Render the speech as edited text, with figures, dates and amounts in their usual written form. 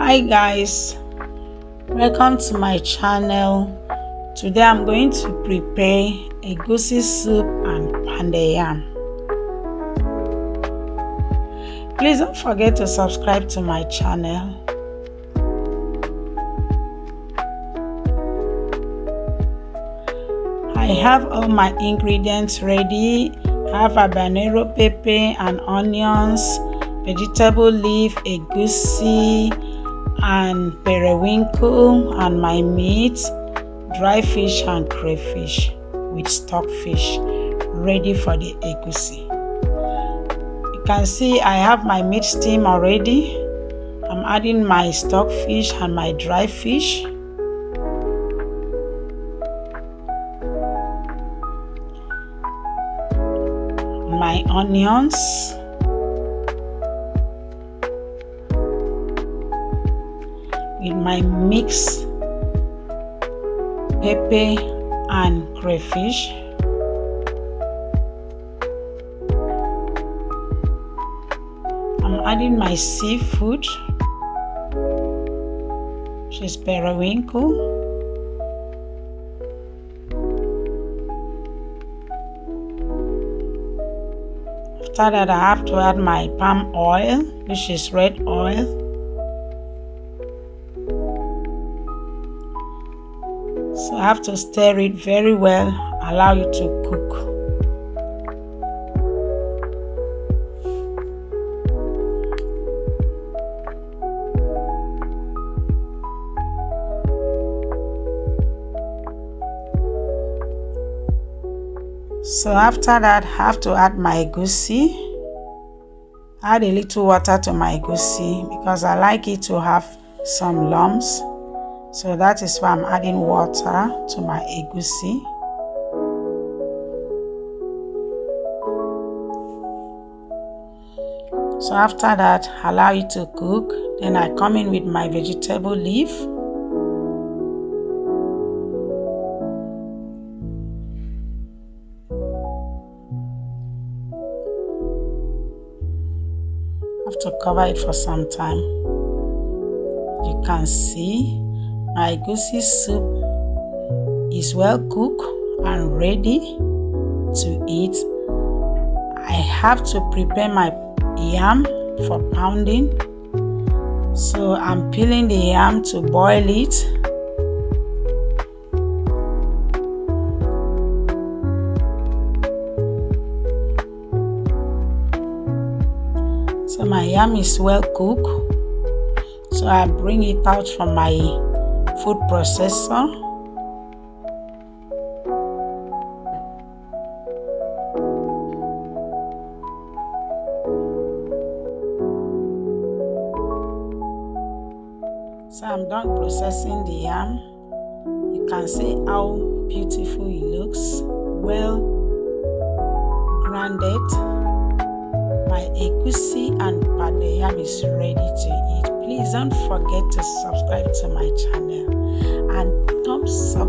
Hi guys, welcome to my channel. Today I'm going to prepare egusi soup and pounded yam. Please don't forget to subscribe to my channel. I have all my ingredients ready. I have habanero pepper and onions, vegetable leaf, egusi, and periwinkle, and my meat, dry fish and crayfish with stockfish, ready for the egusi. You can see I have my meat steam already. I'm adding my stockfish and my dry fish. My onions, with my mixed pepper and crayfish. I'm adding my seafood, which is periwinkle. After that, I have to add my palm oil, which is red oil. So I have to stir it very well, allow it to cook. So after that, I have to add my egusi. Add a little water to my egusi because I like it to have some lumps. So that is why I'm adding water to my egusi. So after that, allow it to cook. Then I come in with my vegetable leaf. I have to cover it for some time. You can see my egusi soup is well cooked and ready to eat. I have to prepare my yam for pounding. So I'm peeling the yam to boil it. So my yam is well cooked. So I bring it out from my food processor. So I'm done processing the yam. You can see how beautiful it looks, well grounded. My egusi and pounded yam is ready to eat. Please don't forget to subscribe to my channel and thumbs up